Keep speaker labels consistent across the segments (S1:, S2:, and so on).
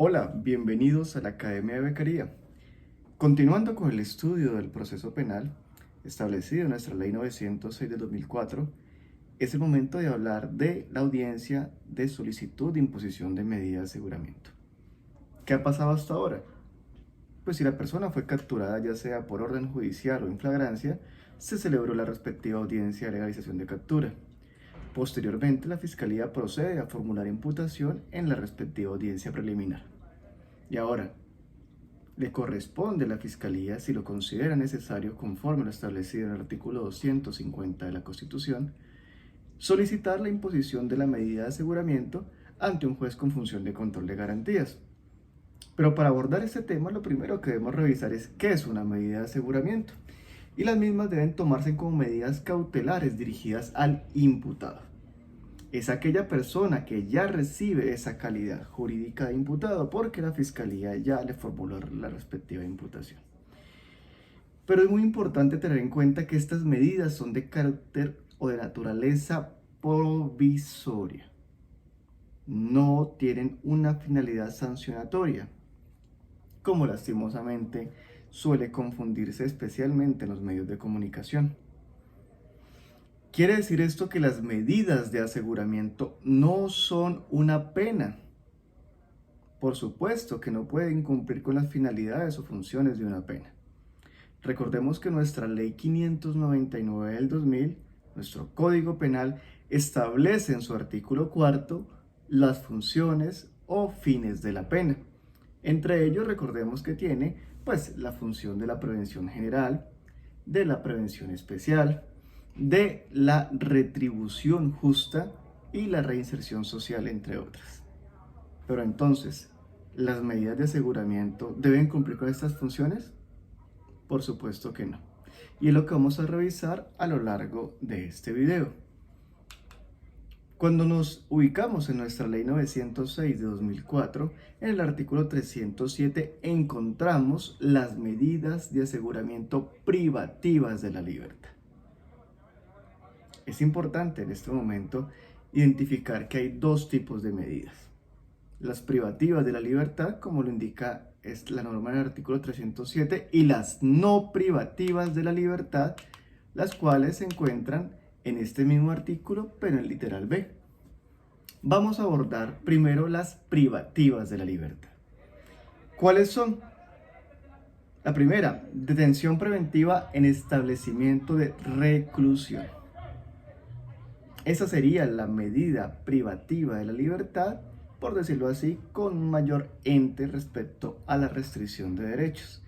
S1: Hola, bienvenidos a la Academia de Becaría. Continuando con el estudio del proceso penal establecido en nuestra Ley 906 de 2004, es el momento de hablar de la audiencia de solicitud de imposición de medida de aseguramiento. ¿Qué ha pasado hasta ahora? Pues si la persona fue capturada ya sea por orden judicial o en flagrancia, se celebró la respectiva audiencia de legalización de captura. Posteriormente, la Fiscalía procede a formular imputación en la respectiva audiencia preliminar. Y ahora, le corresponde a la Fiscalía, si lo considera necesario conforme lo establecido en el artículo 250 de la Constitución, solicitar la imposición de la medida de aseguramiento ante un juez con función de control de garantías. Pero para abordar este tema, lo primero que debemos revisar es qué es una medida de aseguramiento, y las mismas deben tomarse como medidas cautelares dirigidas al imputado. Es aquella persona que ya recibe esa calidad jurídica de imputado porque la Fiscalía ya le formuló la respectiva imputación. Pero es muy importante tener en cuenta que estas medidas son de carácter o de naturaleza provisoria. No tienen una finalidad sancionatoria, como lastimosamente suele confundirse especialmente en los medios de comunicación. ¿Quiere decir esto que las medidas de aseguramiento no son una pena? Por supuesto que no pueden cumplir con las finalidades o funciones de una pena. Recordemos que nuestra Ley 599 del 2000, nuestro Código Penal, establece en su artículo 4 las funciones o fines de la pena. Entre ellos, recordemos que tiene pues la función de la prevención general, de la prevención especial, de la retribución justa y la reinserción social, entre otras. Pero entonces, ¿las medidas de aseguramiento deben cumplir con estas funciones? Por supuesto que no. Y es lo que vamos a revisar a lo largo de este video. Cuando nos ubicamos en nuestra Ley 906 de 2004, en el artículo 307 encontramos las medidas de aseguramiento privativas de la libertad. Es importante en este momento identificar que hay dos tipos de medidas. Las privativas de la libertad, como lo indica la norma del artículo 307, y las no privativas de la libertad, las cuales se encuentran en este mismo artículo, pero en el literal B. Vamos a abordar primero las privativas de la libertad. ¿Cuáles son? La primera, detención preventiva en establecimiento de reclusión. Esa sería la medida privativa de la libertad, por decirlo así, con mayor ente respecto a la restricción de derechos.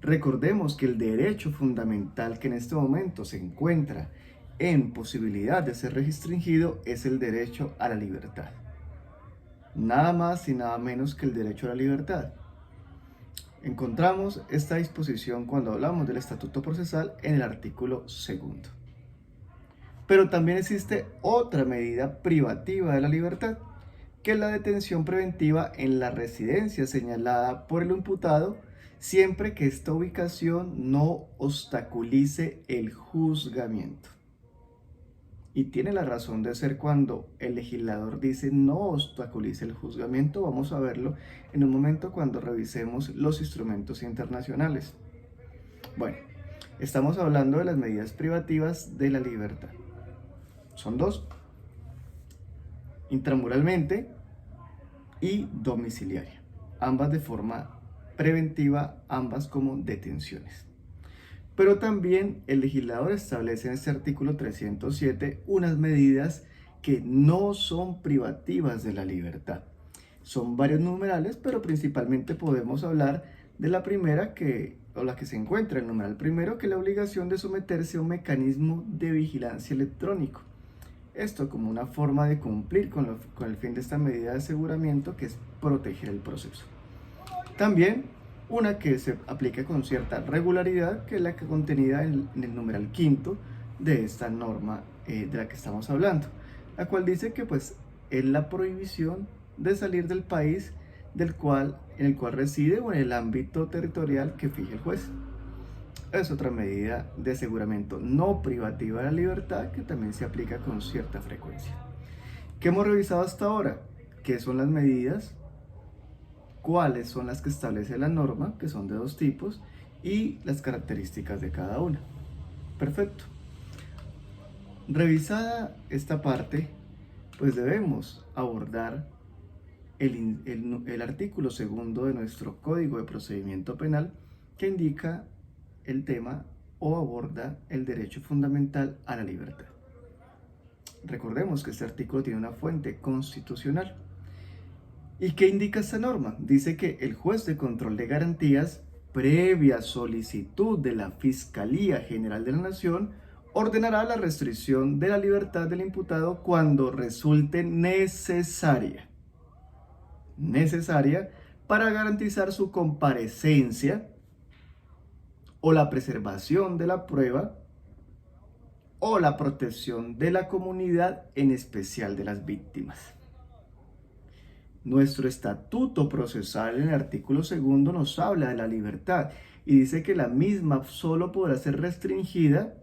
S1: Recordemos que el derecho fundamental que en este momento se encuentra en posibilidad de ser restringido es el derecho a la libertad. Nada más y nada menos que el derecho a la libertad. Encontramos esta disposición cuando hablamos del estatuto procesal en el artículo 2. Pero también existe otra medida privativa de la libertad, que es la detención preventiva en la residencia señalada por el imputado, siempre que esta ubicación no obstaculice el juzgamiento. Y tiene la razón de ser cuando el legislador dice no obstaculice el juzgamiento. Vamos a verlo en un momento cuando revisemos los instrumentos internacionales. Bueno, estamos hablando de las medidas privativas de la libertad. Son dos: intramuralmente y domiciliaria, ambas de forma preventiva, ambas como detenciones. Pero también el legislador establece en este artículo 307 unas medidas que no son privativas de la libertad. Son varios numerales, pero principalmente podemos hablar de la primera la que se encuentra en el numeral primero, que es la obligación de someterse a un mecanismo de vigilancia electrónico. Esto como una forma de cumplir con el fin de esta medida de aseguramiento, que es proteger el proceso. También una que se aplica con cierta regularidad, que es la que contenida en el numeral quinto de esta norma de la que estamos hablando, la cual dice que pues es la prohibición de salir del país en el cual reside o en el ámbito territorial que fije el juez. Es otra medida de aseguramiento no privativa de la libertad que también se aplica con cierta frecuencia. ¿Qué hemos revisado hasta ahora? ¿Qué son las medidas cuáles son las que establece la norma, que son de dos tipos, y las características de cada una. Perfecto. Revisada esta parte, pues debemos abordar el artículo segundo de nuestro Código de Procedimiento Penal, que indica el tema o aborda el derecho fundamental a la libertad. Recordemos que este artículo tiene una fuente constitucional. ¿Y qué indica esta norma? Dice que el juez de control de garantías, previa solicitud de la Fiscalía General de la Nación, ordenará la restricción de la libertad del imputado cuando resulte necesaria para garantizar su comparecencia o la preservación de la prueba o la protección de la comunidad, en especial de las víctimas. Nuestro estatuto procesal en el artículo segundo nos habla de la libertad y dice que la misma solo podrá ser restringida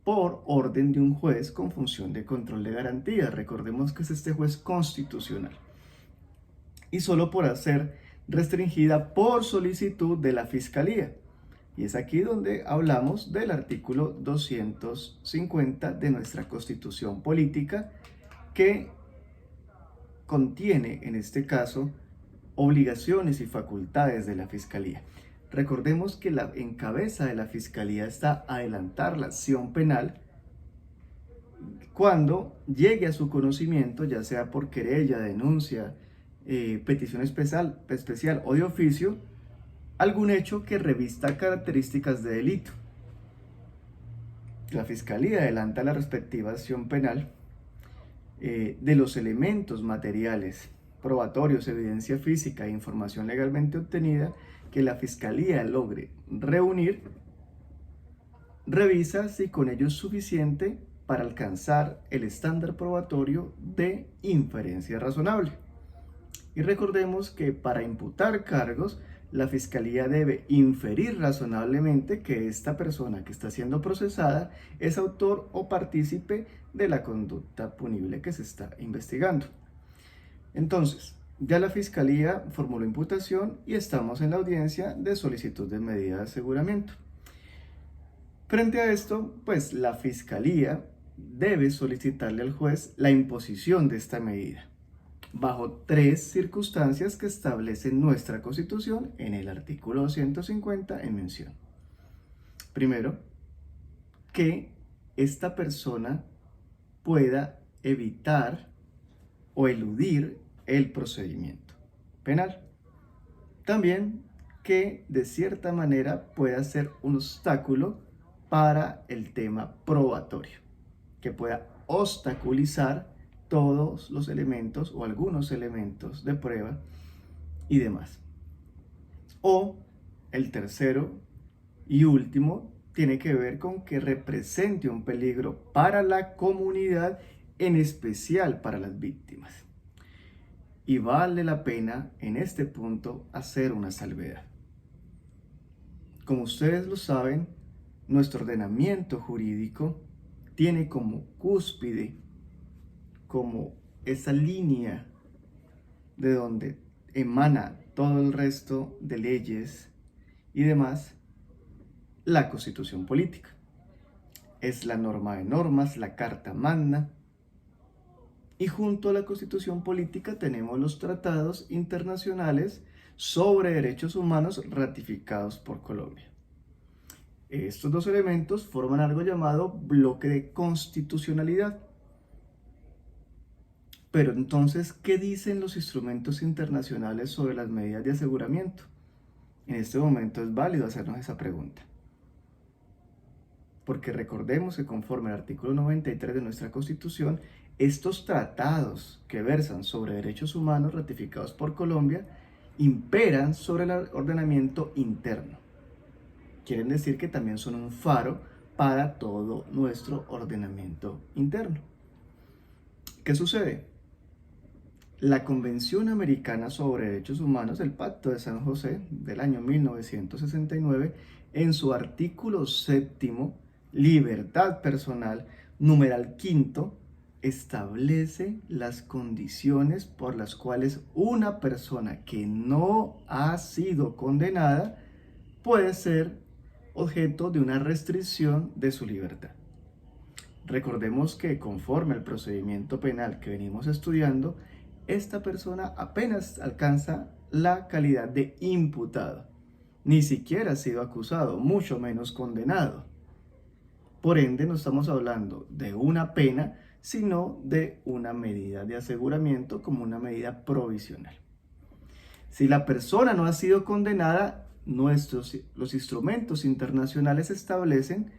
S1: por orden de un juez con función de control de garantías. Recordemos que es este juez constitucional. Y solo podrá ser restringida por solicitud de la Fiscalía. Y es aquí donde hablamos del artículo 250 de nuestra Constitución Política, que contiene en este caso obligaciones y facultades de la Fiscalía. Recordemos que en cabeza de la Fiscalía está adelantar la acción penal cuando llegue a su conocimiento, ya sea por querella, denuncia, petición especial o de oficio, algún hecho que revista características de delito. La Fiscalía adelanta la respectiva acción penal de los elementos materiales, probatorios, evidencia física e información legalmente obtenida que la Fiscalía logre reunir, revisa si con ello es suficiente para alcanzar el estándar probatorio de inferencia razonable. Y recordemos que para imputar cargos, la Fiscalía debe inferir razonablemente que esta persona que está siendo procesada es autor o partícipe de la conducta punible que se está investigando. Entonces, ya la Fiscalía formuló imputación y estamos en la audiencia de solicitud de medida de aseguramiento. Frente a esto, pues la Fiscalía debe solicitarle al juez la imposición de esta medida, bajo tres circunstancias que establece nuestra Constitución en el artículo 250 en mención. Primero, que esta persona pueda evitar o eludir el procedimiento penal. También que de cierta manera pueda ser un obstáculo para el tema probatorio, que pueda obstaculizar todos los elementos o algunos elementos de prueba y demás. O el tercero y último tiene que ver con que represente un peligro para la comunidad, en especial para las víctimas. Y vale la pena en este punto hacer una salvedad. Como ustedes lo saben, nuestro ordenamiento jurídico tiene como cúspide, como esa línea de donde emana todo el resto de leyes y demás, la Constitución Política. Es la norma de normas, la Carta Magna, y junto a la Constitución Política tenemos los tratados internacionales sobre derechos humanos ratificados por Colombia. Estos dos elementos forman algo llamado bloque de constitucionalidad. Pero entonces, ¿qué dicen los instrumentos internacionales sobre las medidas de aseguramiento? En este momento es válido hacernos esa pregunta. Porque recordemos que conforme al artículo 93 de nuestra Constitución, estos tratados que versan sobre derechos humanos ratificados por Colombia imperan sobre el ordenamiento interno. Quieren decir que también son un faro para todo nuestro ordenamiento interno. ¿Qué sucede? La Convención Americana sobre Derechos Humanos, el Pacto de San José del año 1969, en su artículo 7, libertad personal, numeral 5, establece las condiciones por las cuales una persona que no ha sido condenada puede ser objeto de una restricción de su libertad. Recordemos que conforme al procedimiento penal que venimos estudiando, esta persona apenas alcanza la calidad de imputado. Ni siquiera ha sido acusado, mucho menos condenado. Por ende, no estamos hablando de una pena, sino de una medida de aseguramiento como una medida provisional. Si la persona no ha sido condenada, los instrumentos internacionales establecen,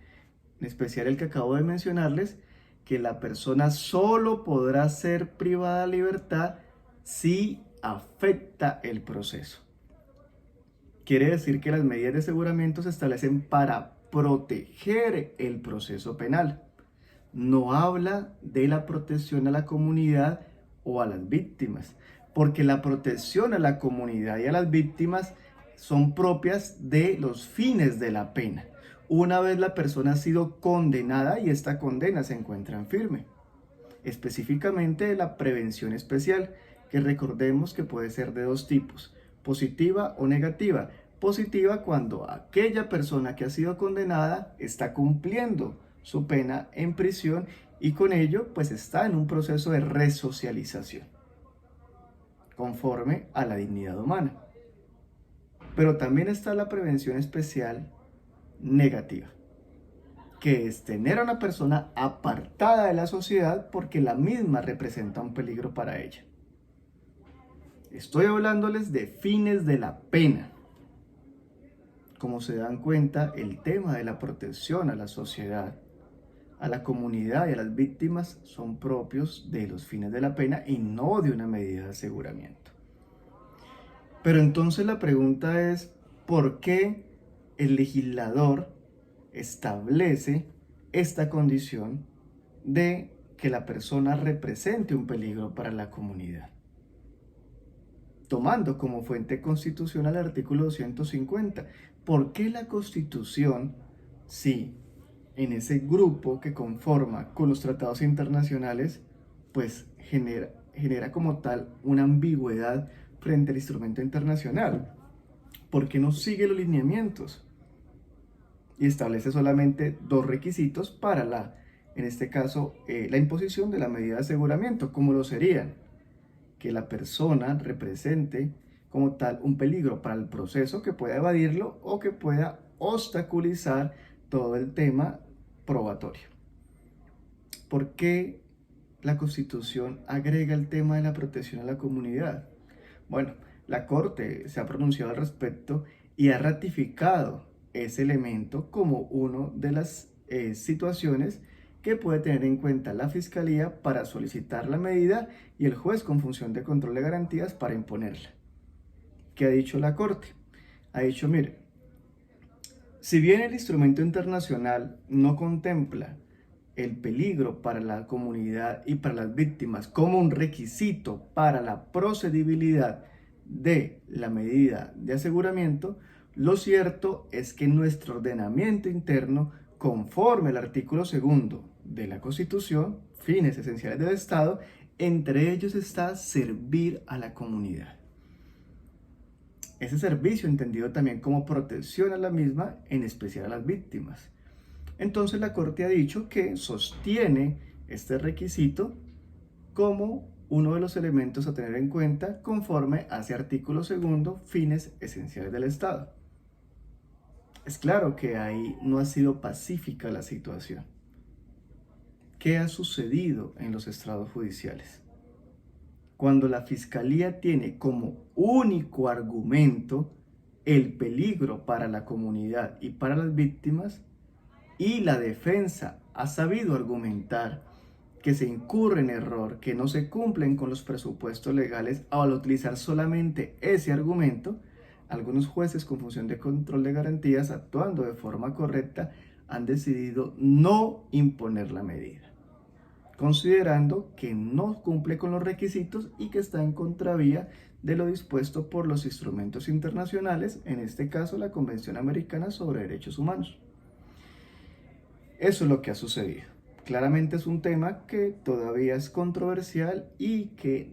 S1: en especial el que acabo de mencionarles, que la persona solo podrá ser privada de libertad si afecta el proceso. Quiere decir que las medidas de aseguramiento se establecen para proteger el proceso penal. No habla de la protección a la comunidad o a las víctimas, porque la protección a la comunidad y a las víctimas son propias de los fines de la pena. Una vez la persona ha sido condenada y esta condena se encuentra en firme. Específicamente la prevención especial, que recordemos que puede ser de dos tipos, positiva o negativa. Positiva cuando aquella persona que ha sido condenada está cumpliendo su pena en prisión y con ello pues está en un proceso de resocialización conforme a la dignidad humana. Pero también está la prevención especial negativa, que es tener a una persona apartada de la sociedad porque la misma representa un peligro para ella. Estoy hablándoles de fines de la pena. Como se dan cuenta, el tema de la protección a la sociedad, a la comunidad y a las víctimas son propios de los fines de la pena y no de una medida de aseguramiento. Pero entonces la pregunta es, ¿por qué el legislador establece esta condición de que la persona represente un peligro para la comunidad? Tomando como fuente constitucional el artículo 250, ¿por qué la Constitución, si en ese grupo que conforma con los tratados internacionales, pues genera como tal una ambigüedad frente al instrumento internacional? ¿Por qué no sigue los lineamientos? Y establece solamente dos requisitos para en este caso, la imposición de la medida de aseguramiento, como lo serían que la persona represente como tal un peligro para el proceso, que pueda evadirlo o que pueda obstaculizar todo el tema probatorio. ¿Por qué la Constitución agrega el tema de la protección a la comunidad? Bueno, la Corte se ha pronunciado al respecto y ha ratificado ese elemento como una de las situaciones que puede tener en cuenta la Fiscalía para solicitar la medida y el juez con función de control de garantías para imponerla. ¿Qué ha dicho la Corte? Ha dicho, mire, si bien el instrumento internacional no contempla el peligro para la comunidad y para las víctimas como un requisito para la procedibilidad de la medida de aseguramiento, lo cierto es que nuestro ordenamiento interno, conforme al artículo 2 de la Constitución, fines esenciales del Estado, entre ellos está servir a la comunidad. Ese servicio entendido también como protección a la misma, en especial a las víctimas. Entonces la Corte ha dicho que sostiene este requisito como uno de los elementos a tener en cuenta conforme a ese artículo 2, fines esenciales del Estado. Es claro que ahí no ha sido pacífica la situación. ¿Qué ha sucedido en los estrados judiciales? Cuando la Fiscalía tiene como único argumento el peligro para la comunidad y para las víctimas, y la defensa ha sabido argumentar que se incurre en error, que no se cumplen con los presupuestos legales al utilizar solamente ese argumento, algunos jueces con función de control de garantías, actuando de forma correcta, han decidido no imponer la medida, considerando que no cumple con los requisitos y que está en contravía de lo dispuesto por los instrumentos internacionales, en este caso la Convención Americana sobre Derechos Humanos. Eso es lo que ha sucedido. Claramente es un tema que todavía es controversial y que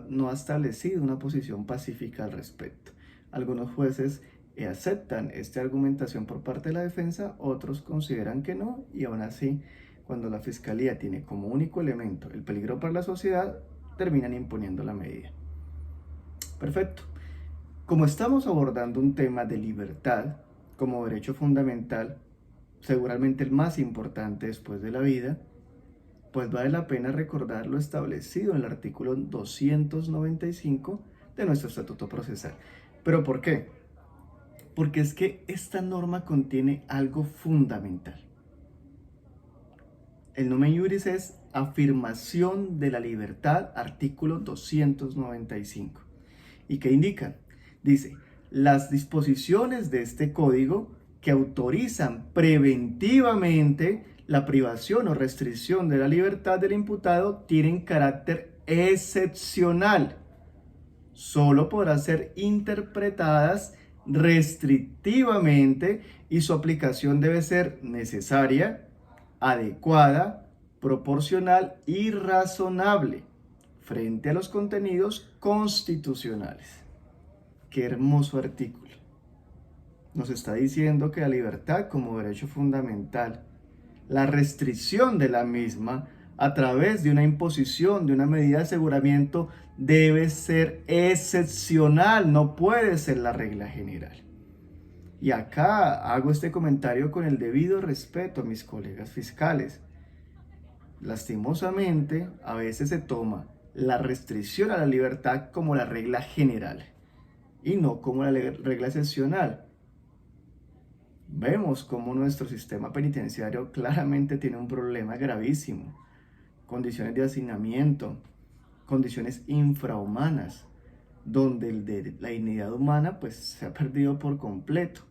S1: no ha establecido una posición pacífica al respecto. Algunos jueces aceptan esta argumentación por parte de la defensa, otros consideran que no, y aún así, cuando la fiscalía tiene como único elemento el peligro para la sociedad, terminan imponiendo la medida. Perfecto. Como estamos abordando un tema de libertad como derecho fundamental, seguramente el más importante después de la vida, pues vale la pena recordar lo establecido en el artículo 295 de nuestro Estatuto Procesal. ¿Pero por qué? Porque es que esta norma contiene algo fundamental. El numen iuris es afirmación de la libertad, artículo 295. ¿Y qué indica? Dice, las disposiciones de este código que autorizan preventivamente la privación o restricción de la libertad del imputado tienen carácter excepcional. Solo podrán ser interpretadas restrictivamente y su aplicación debe ser necesaria, adecuada, proporcional y razonable frente a los contenidos constitucionales. Qué hermoso artículo. Nos está diciendo que la libertad como derecho fundamental, la restricción de la misma a través de una imposición, de una medida de aseguramiento, debe ser excepcional, no puede ser la regla general. Y acá hago este comentario con el debido respeto a mis colegas fiscales. Lastimosamente, a veces se toma la restricción a la libertad como la regla general y no como la regla excepcional. Vemos cómo nuestro sistema penitenciario claramente tiene un problema gravísimo. Condiciones de hacinamiento, condiciones infrahumanas, donde la dignidad humana pues se ha perdido por completo.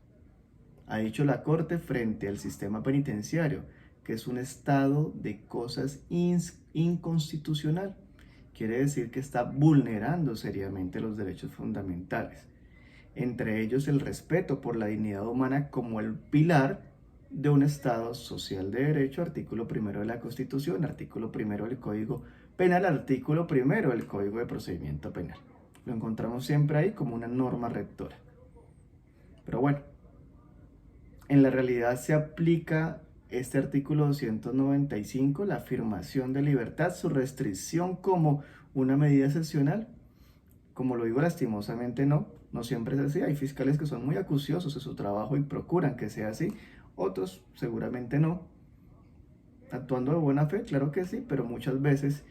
S1: Ha dicho la Corte frente al sistema penitenciario que es un estado de cosas inconstitucional. Quiere decir que está vulnerando seriamente los derechos fundamentales, entre ellos el respeto por la dignidad humana como el pilar de un Estado social de derecho, artículo 1 de la Constitución, artículo 1 del Código Penal, artículo 1 del Código de Procedimiento Penal. Lo encontramos siempre ahí como una norma rectora. Pero bueno, en la realidad se aplica este artículo 295, la afirmación de libertad, su restricción como una medida excepcional. Como lo digo, lastimosamente no siempre es así. Hay fiscales que son muy acuciosos en su trabajo y procuran que sea así. Otros seguramente no. Actuando de buena fe, claro que sí, pero muchas veces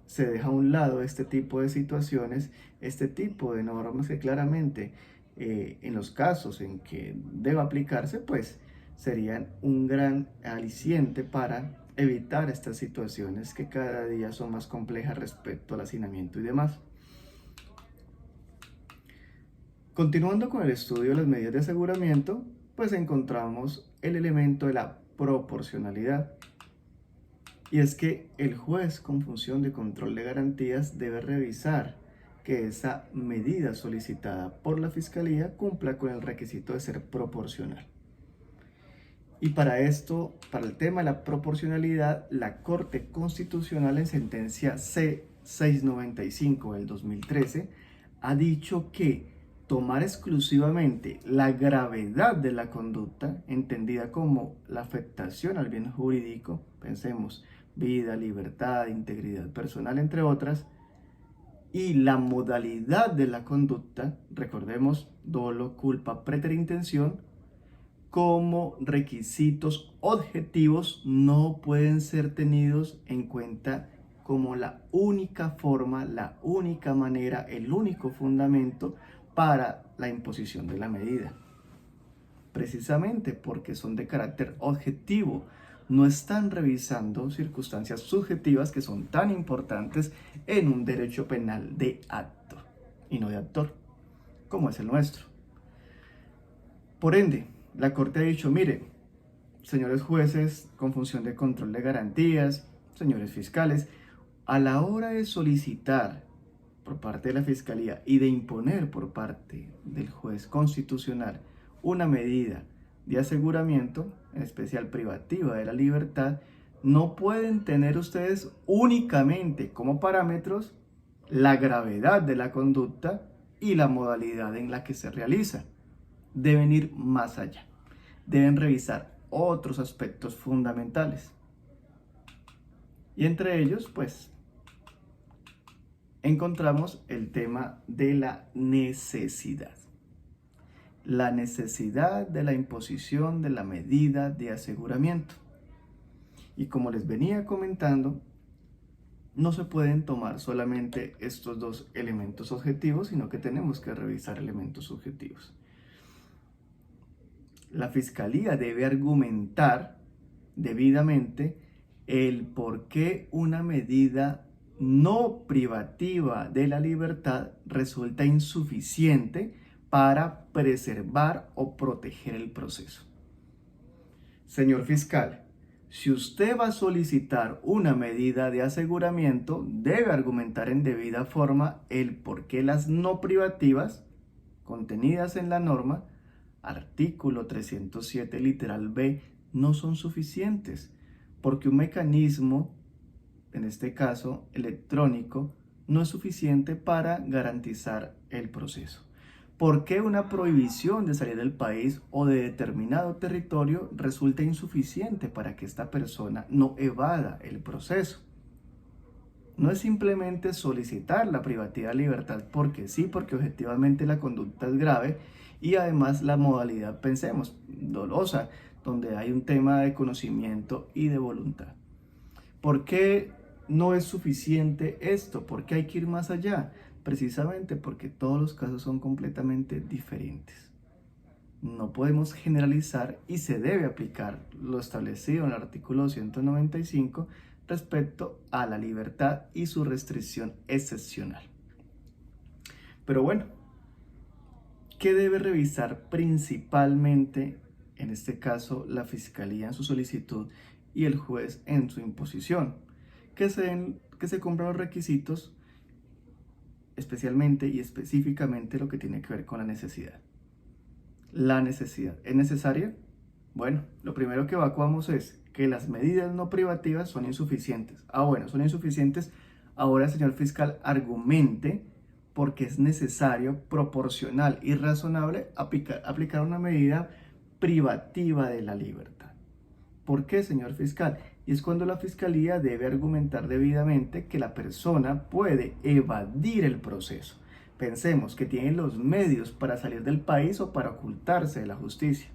S1: se deja a un lado este tipo de situaciones, este tipo de normas que claramente en los casos en que deba aplicarse, pues serían un gran aliciente para evitar estas situaciones que cada día son más complejas respecto al hacinamiento y demás. Continuando con el estudio de las medidas de aseguramiento, pues encontramos el elemento de la proporcionalidad. Y es que el juez con función de control de garantías debe revisar que esa medida solicitada por la Fiscalía cumpla con el requisito de ser proporcional. Y para esto, para el tema de la proporcionalidad, la Corte Constitucional en sentencia C-695 del 2013 ha dicho que tomar exclusivamente la gravedad de la conducta, entendida como la afectación al bien jurídico, pensemos, vida, libertad, integridad personal, entre otras, y la modalidad de la conducta, recordemos, dolo, culpa, preterintención, como requisitos objetivos no pueden ser tenidos en cuenta como la única forma, la única manera, el único fundamento para la imposición de la medida. Precisamente porque son de carácter objetivo, no están revisando circunstancias subjetivas que son tan importantes en un derecho penal de acto y no de actor, como es el nuestro. Por ende, la Corte ha dicho, mire, señores jueces con función de control de garantías, señores fiscales, a la hora de solicitar por parte de la Fiscalía y de imponer por parte del juez constitucional una medida de aseguramiento, en especial privativa de la libertad, No pueden tener ustedes únicamente como parámetros la gravedad de la conducta y la modalidad en la que se realiza. Deben ir más allá. Deben revisar otros aspectos fundamentales. Y entre ellos, pues, encontramos el tema de la necesidad. La necesidad de la imposición de la medida de aseguramiento. Y como les venía comentando, no se pueden tomar solamente estos dos elementos objetivos, sino que tenemos que revisar elementos subjetivos. La Fiscalía debe argumentar debidamente el por qué una medida no privativa de la libertad resulta insuficiente para preservar o proteger el proceso. Señor fiscal, si usted va a solicitar una medida de aseguramiento, debe argumentar en debida forma el por qué las no privativas contenidas en la norma, artículo 307 literal B, no son suficientes, porque un mecanismo, en este caso electrónico, no es suficiente para garantizar el proceso. ¿Por qué una prohibición de salir del país o de determinado territorio resulta insuficiente para que esta persona no evada el proceso? No es simplemente solicitar la privativa de libertad porque sí, porque objetivamente la conducta es grave y además la modalidad, pensemos, dolosa, donde hay un tema de conocimiento y de voluntad. ¿Por qué no es suficiente esto? ¿Por qué hay que ir más allá? Precisamente porque todos los casos son completamente diferentes. No podemos generalizar y se debe aplicar lo establecido en el artículo 195 respecto a la libertad y su restricción excepcional. Pero bueno, ¿qué debe revisar principalmente, en este caso, la Fiscalía en su solicitud y el juez en su imposición? Que se cumplan los requisitos, especialmente y específicamente lo que tiene que ver con la necesidad. La necesidad, ¿es necesaria? Bueno, lo primero que evacuamos es que las medidas no privativas son insuficientes. Bueno, son insuficientes. Ahora, señor fiscal, argumente porque es necesario, proporcional y razonable aplicar una medida privativa de la libertad. ¿Por qué, señor fiscal? Y es cuando la Fiscalía debe argumentar debidamente que la persona puede evadir el proceso. Pensemos que tiene los medios para salir del país o para ocultarse de la justicia.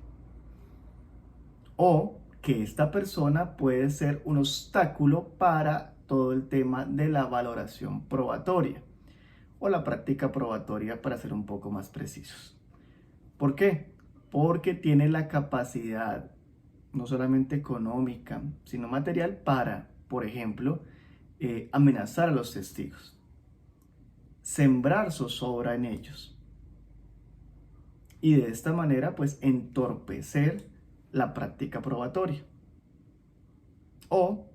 S1: O que esta persona puede ser un obstáculo para todo el tema de la valoración probatoria o la práctica probatoria, para ser un poco más precisos. ¿Por qué? Porque tiene la capacidad no solamente económica, sino material para, por ejemplo, amenazar a los testigos, sembrar zozobra en ellos y de esta manera pues entorpecer la práctica probatoria, o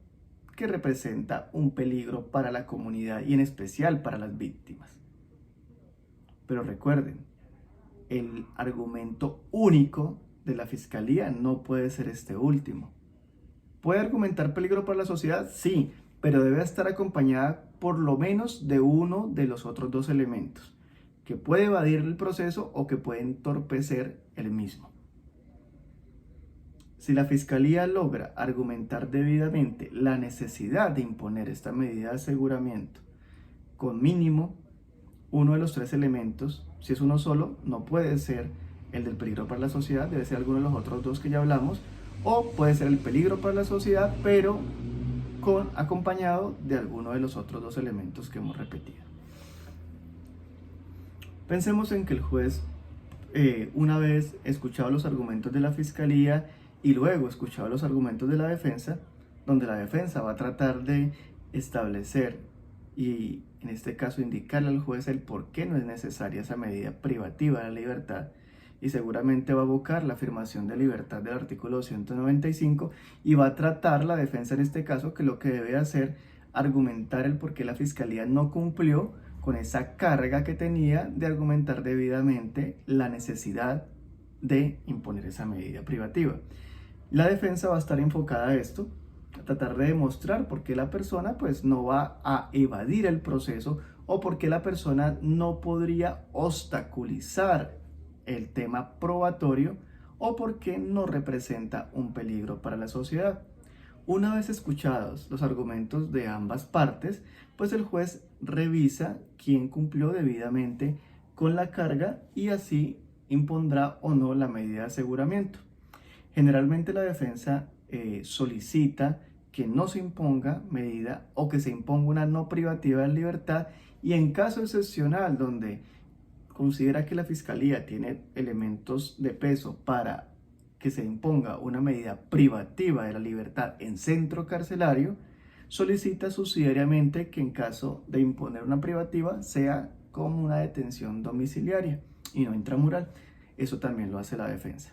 S1: que representa un peligro para la comunidad y en especial para las víctimas. Pero recuerden, el argumento único de la Fiscalía no puede ser este último. ¿Puede argumentar peligro para la sociedad? Sí, pero debe estar acompañada por lo menos de uno de los otros dos elementos, que puede evadir el proceso o que puede entorpecer el mismo. Si la Fiscalía logra argumentar debidamente la necesidad de imponer esta medida de aseguramiento con mínimo uno de los tres elementos, si es uno solo, no puede ser el del peligro para la sociedad, debe ser alguno de los otros dos que ya hablamos, o puede ser el peligro para la sociedad, pero acompañado de alguno de los otros dos elementos que hemos repetido. Pensemos en que el juez, una vez escuchado los argumentos de la Fiscalía y luego escuchado los argumentos de la defensa, donde la defensa va a tratar de establecer y en este caso indicarle al juez el por qué no es necesaria esa medida privativa de la libertad, y seguramente va a abocar la afirmación de libertad del artículo 195 y va a tratar la defensa en este caso que lo que debe hacer argumentar el por qué la Fiscalía no cumplió con esa carga que tenía de argumentar debidamente la necesidad de imponer esa medida privativa. La defensa va a estar enfocada a esto, tratar de demostrar por qué la persona pues no va a evadir el proceso o por qué la persona no podría obstaculizar el tema probatorio o por qué no representa un peligro para la sociedad. Una vez escuchados los argumentos de ambas partes, pues el juez revisa quién cumplió debidamente con la carga y así impondrá o no la medida de aseguramiento. Generalmente la defensa solicita que no se imponga medida o que se imponga una no privativa de libertad, y en caso excepcional donde considera que la fiscalía tiene elementos de peso para que se imponga una medida privativa de la libertad en centro carcelario, solicita subsidiariamente que en caso de imponer una privativa sea como una detención domiciliaria y no intramural. Eso también lo hace la defensa.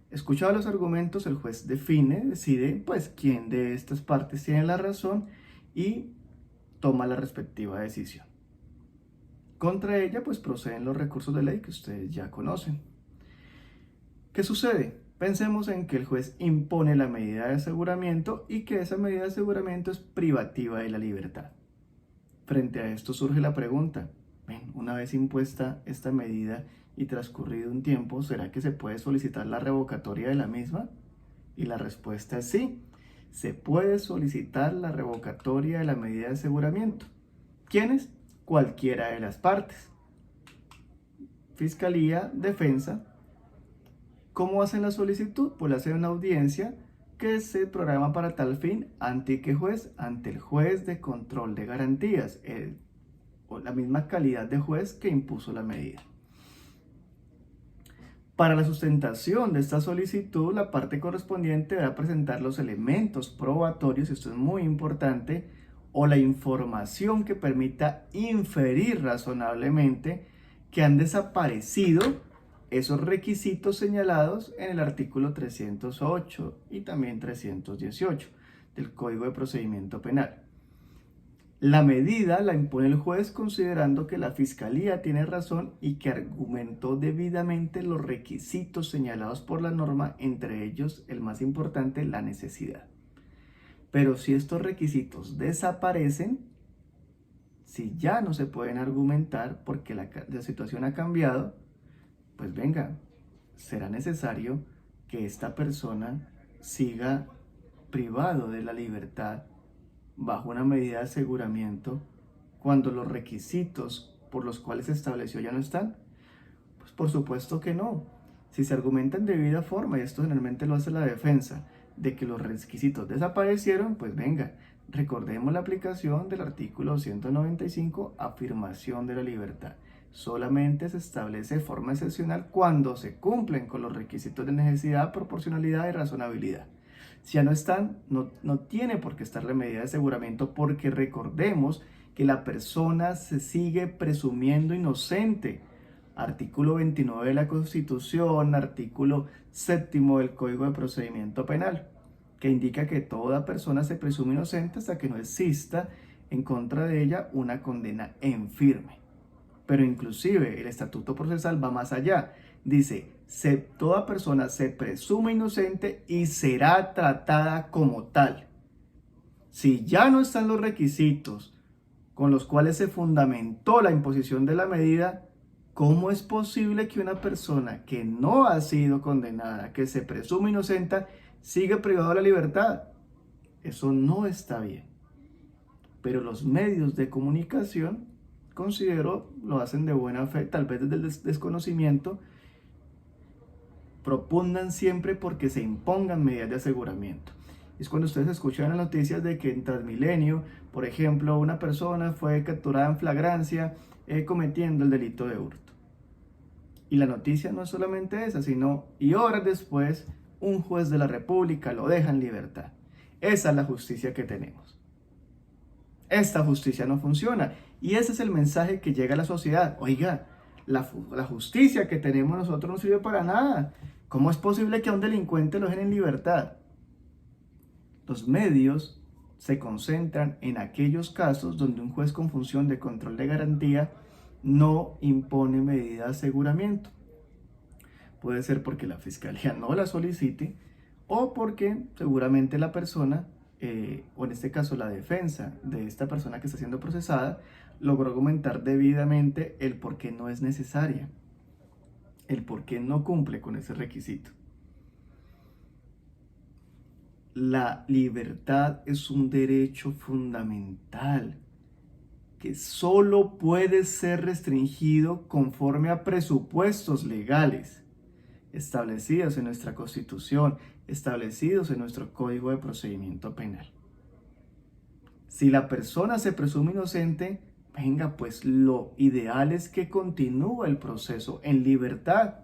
S1: Escuchados los argumentos, el juez decide pues quién de estas partes tiene la razón y toma la respectiva decisión. Contra ella pues proceden los recursos de ley que ustedes ya conocen. ¿Qué sucede? Pensemos en que el juez impone la medida de aseguramiento y que esa medida de aseguramiento es privativa de la libertad. Frente a esto surge la pregunta, una vez impuesta esta medida y transcurrido un tiempo, ¿será que se puede solicitar la revocatoria de la misma? Y la respuesta es sí, se puede solicitar la revocatoria de la medida de aseguramiento. ¿Quiénes? Cualquiera de las partes. Fiscalía, defensa. ¿Cómo hacen la solicitud? Pues hacen una audiencia que se programa para tal fin. ¿Ante qué juez? Ante el juez de control de garantías, o la misma calidad de juez que impuso la medida. Para la sustentación de esta solicitud, la parte correspondiente debe presentar los elementos probatorios, esto es muy importante, o la información que permita inferir razonablemente que han desaparecido esos requisitos señalados en el artículo 308 y también 318 del Código de Procedimiento Penal. La medida la impone el juez considerando que la Fiscalía tiene razón y que argumentó debidamente los requisitos señalados por la norma, entre ellos el más importante, la necesidad. Pero si estos requisitos desaparecen, si ya no se pueden argumentar porque la situación ha cambiado, pues venga, será necesario que esta persona siga privado de la libertad bajo una medida de aseguramiento cuando los requisitos por los cuales se estableció ya no están. Pues por supuesto que no. Si se argumenta en debida forma, y esto generalmente lo hace la defensa, de que los requisitos desaparecieron, pues venga, recordemos la aplicación del artículo 195, afirmación de la libertad. Solamente se establece de forma excepcional cuando se cumplen con los requisitos de necesidad, proporcionalidad y razonabilidad. Si ya no están, no tiene por qué estar la medida de aseguramiento, porque recordemos que la persona se sigue presumiendo inocente. Artículo 29 de la Constitución, artículo 7 del Código de Procedimiento Penal, que indica que toda persona se presume inocente hasta que no exista en contra de ella una condena en firme. Pero inclusive el Estatuto Procesal va más allá. Dice, toda persona se presume inocente y será tratada como tal. Si ya no están los requisitos con los cuales se fundamentó la imposición de la medida, ¿cómo es posible que una persona que no ha sido condenada, que se presume inocente, siga privada de la libertad? Eso no está bien. Pero los medios de comunicación, considero, lo hacen de buena fe, tal vez desde el desconocimiento, propongan siempre porque se impongan medidas de aseguramiento. Es cuando ustedes escuchan las noticias de que en Transmilenio, por ejemplo, una persona fue capturada en flagrancia cometiendo el delito de hurto. Y la noticia no es solamente esa, sino, y horas después, un juez de la República lo deja en libertad. Esa es la justicia que tenemos. Esta justicia no funciona. Y ese es el mensaje que llega a la sociedad. Oiga, la justicia que tenemos nosotros no sirve para nada. ¿Cómo es posible que a un delincuente lo dejen en libertad? Los medios se concentran en aquellos casos donde un juez con función de control de garantía no impone medida de aseguramiento. Puede ser porque la fiscalía no la solicite o porque seguramente la persona o en este caso la defensa de esta persona que está siendo procesada, logró argumentar debidamente el por qué no es necesaria, el por qué no cumple con ese requisito. La libertad es un derecho fundamental que solo puede ser restringido conforme a presupuestos legales establecidos en nuestra Constitución, establecidos en nuestro Código de Procedimiento Penal. Si la persona se presume inocente, venga, pues lo ideal es que continúe el proceso en libertad.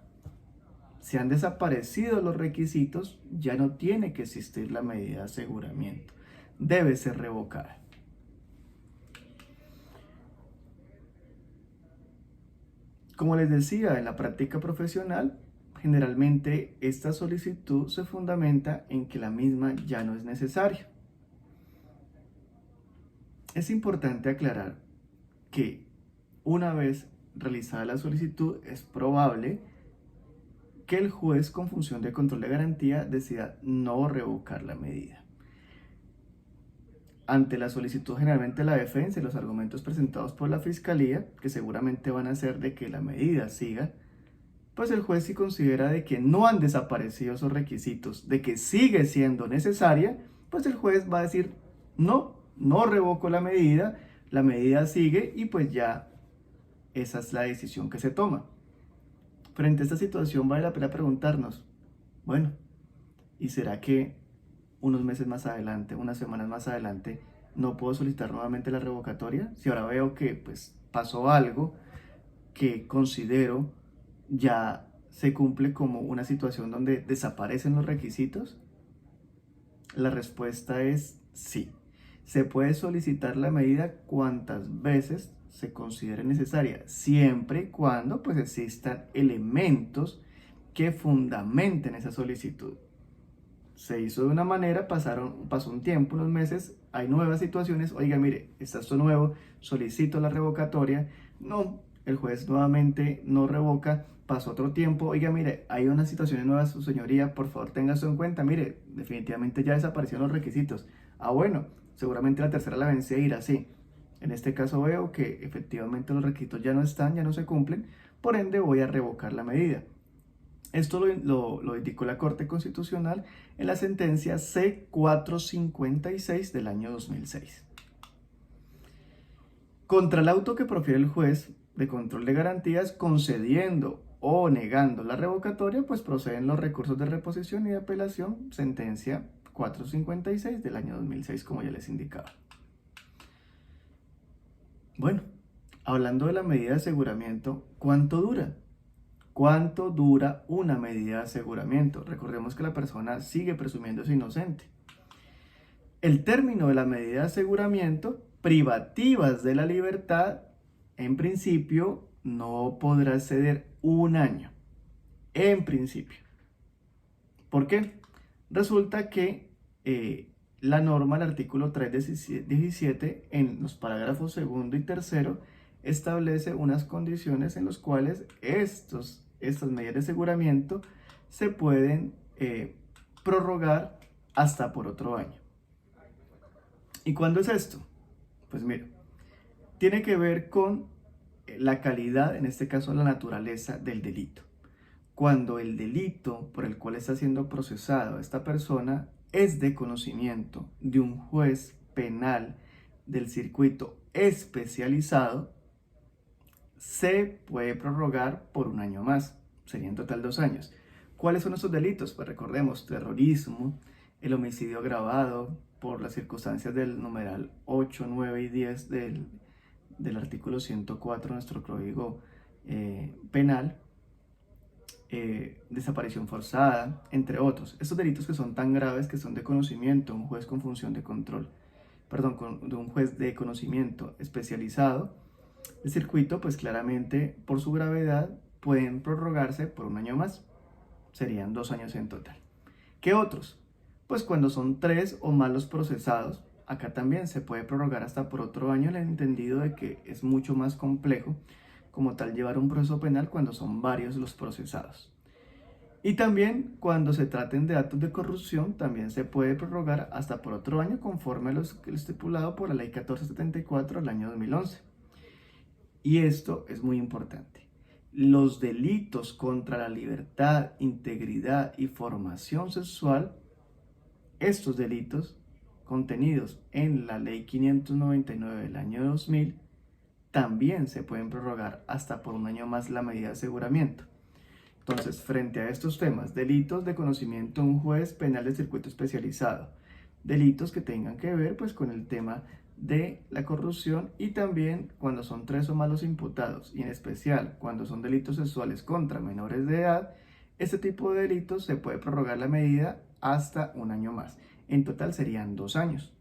S1: Si han desaparecido los requisitos, ya no tiene que existir la medida de aseguramiento. Debe ser revocada. Como les decía, en la práctica profesional, generalmente esta solicitud se fundamenta en que la misma ya no es necesaria. Es importante aclarar que una vez realizada la solicitud, es probable que el juez con función de control de garantía decida no revocar la medida. Ante la solicitud, generalmente la defensa y los argumentos presentados por la fiscalía, que seguramente van a ser de que la medida siga, pues el juez, si considera de que no han desaparecido esos requisitos, de que sigue siendo necesaria, pues el juez va a decir no revoco la medida sigue y pues ya esa es la decisión que se toma. Frente a esta situación vale la pena preguntarnos, bueno, ¿y será que unos meses más adelante, unas semanas más adelante, no puedo solicitar nuevamente la revocatoria? Si ahora veo que pues pasó algo que considero ya se cumple como una situación donde desaparecen los requisitos. La respuesta es sí. Se puede solicitar la medida cuantas veces se considere necesaria, siempre y cuando pues existan elementos que fundamenten esa solicitud. Se hizo de una manera, pasó un tiempo, unos meses, hay nuevas situaciones, oiga, mire, está esto nuevo, solicito la revocatoria, no, el juez nuevamente no revoca, pasó otro tiempo, oiga, mire, hay unas situaciones nuevas, su señoría, por favor tenga eso en cuenta, mire, definitivamente ya desaparecieron los requisitos. Ah, bueno, seguramente la tercera la vence a ir así. En este caso veo que efectivamente los requisitos ya no están, ya no se cumplen, por ende voy a revocar la medida. Esto lo indicó la Corte Constitucional en la sentencia C-456 del año 2006. Contra el auto que profiere el juez de control de garantías concediendo o negando la revocatoria, pues proceden los recursos de reposición y de apelación, sentencia 456 del año 2006, como ya les indicaba. Bueno, hablando de la medida de aseguramiento, ¿cuánto dura? ¿Cuánto dura una medida de aseguramiento? Recordemos que la persona sigue presumiéndose inocente. El término de la medida de aseguramiento, privativas de la libertad, en principio no podrá exceder un año. En principio. ¿Por qué? Resulta que la norma, el artículo 317, en los parágrafos segundo y tercero, establece unas condiciones en las cuales estas medidas de aseguramiento se pueden prorrogar hasta por otro año. ¿Y cuándo es esto? Pues mira, tiene que ver con la calidad, en este caso la naturaleza del delito. Cuando el delito por el cual está siendo procesado esta persona es de conocimiento de un juez penal del circuito especializado, se puede prorrogar por un año más, sería en total 2 años. ¿Cuáles son esos delitos? Pues recordemos, terrorismo, el homicidio agravado por las circunstancias del numeral 8, 9 y 10 del artículo 104 de nuestro Código Penal, desaparición forzada, entre otros. Estos delitos que son tan graves que son de conocimiento, un juez con función de control, de un juez de conocimiento especializado, el circuito, pues claramente por su gravedad pueden prorrogarse por un año más, serían 2 años en total. ¿Qué otros? Pues cuando son 3 o más los procesados, acá también se puede prorrogar hasta por otro año, en el entendido de que es mucho más complejo como tal llevar un proceso penal cuando son varios los procesados. Y también cuando se traten de actos de corrupción, también se puede prorrogar hasta por otro año conforme a lo estipulado por la Ley 1474 del año 2011. Y esto es muy importante. Los delitos contra la libertad, integridad y formación sexual, estos delitos contenidos en la Ley 599 del año 2000, también se pueden prorrogar hasta por un año más la medida de aseguramiento. Entonces, frente a estos temas, delitos de conocimiento de un juez penal de circuito especializado, delitos que tengan que ver pues con el tema de la corrupción y también cuando son 3 o más los imputados y en especial cuando son delitos sexuales contra menores de edad, este tipo de delitos se puede prorrogar la medida hasta un año más. En total serían 2 años.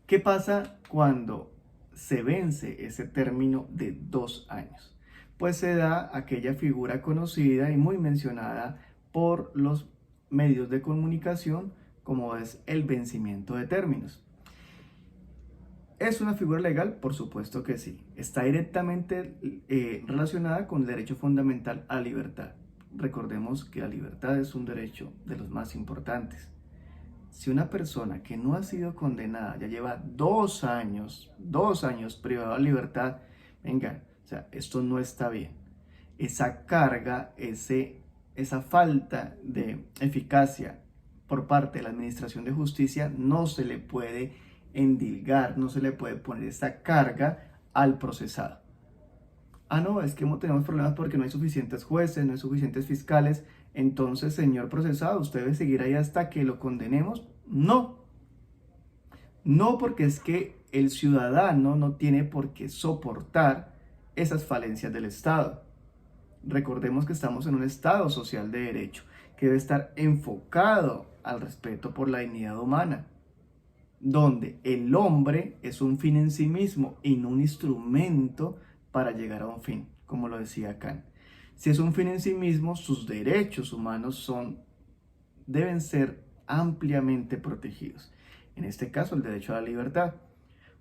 S1: ¿Qué pasa cuando se vence ese término de 2 años? Pues se da aquella figura conocida y muy mencionada por los medios de comunicación como es el vencimiento de términos. ¿Es una figura legal? Por supuesto que sí. Está directamente relacionada con el derecho fundamental a libertad. Recordemos que la libertad es un derecho de los más importantes. Si una persona que no ha sido condenada ya lleva 2 años privada de libertad, venga, o sea, esto no está bien. Esa carga, esa falta de eficacia por parte de la Administración de Justicia no se le puede endilgar, no se le puede poner esa carga al procesado. Ah, no, es que tenemos problemas porque no hay suficientes jueces, no hay suficientes fiscales. Entonces, señor procesado, ¿usted debe seguir ahí hasta que lo condenemos? No. No, porque es que el ciudadano no tiene por qué soportar esas falencias del Estado. Recordemos que estamos en un Estado social de derecho, que debe estar enfocado al respeto por la dignidad humana, donde el hombre es un fin en sí mismo y no un instrumento para llegar a un fin, como lo decía Kant. Si es un fin en sí mismo, sus derechos humanos deben ser ampliamente protegidos. En este caso, el derecho a la libertad.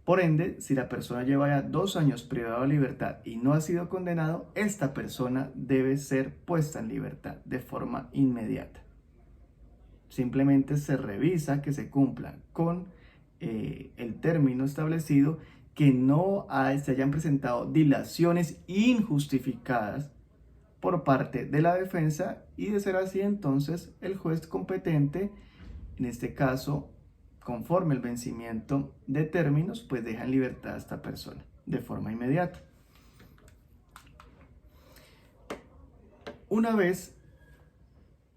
S1: Por ende, si la persona lleva ya 2 años privada de libertad y no ha sido condenado, esta persona debe ser puesta en libertad de forma inmediata. Simplemente se revisa que se cumpla con el término establecido, que no se hayan presentado dilaciones injustificadas por parte de la defensa y de ser así, entonces el juez competente, en este caso, conforme el vencimiento de términos, pues deja en libertad a esta persona de forma inmediata. Una vez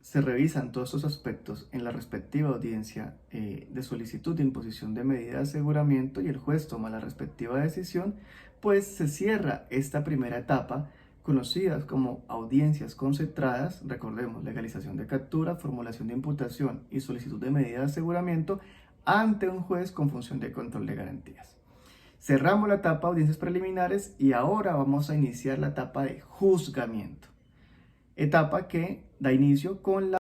S1: se revisan todos estos aspectos en la respectiva audiencia de solicitud de imposición de medida de aseguramiento y el juez toma la respectiva decisión, pues se cierra esta primera etapa, conocidas como audiencias concentradas. Recordemos, legalización de captura, formulación de imputación y solicitud de medida de aseguramiento ante un juez con función de control de garantías. Cerramos la etapa de audiencias preliminares y ahora vamos a iniciar la etapa de juzgamiento. Etapa que da inicio con la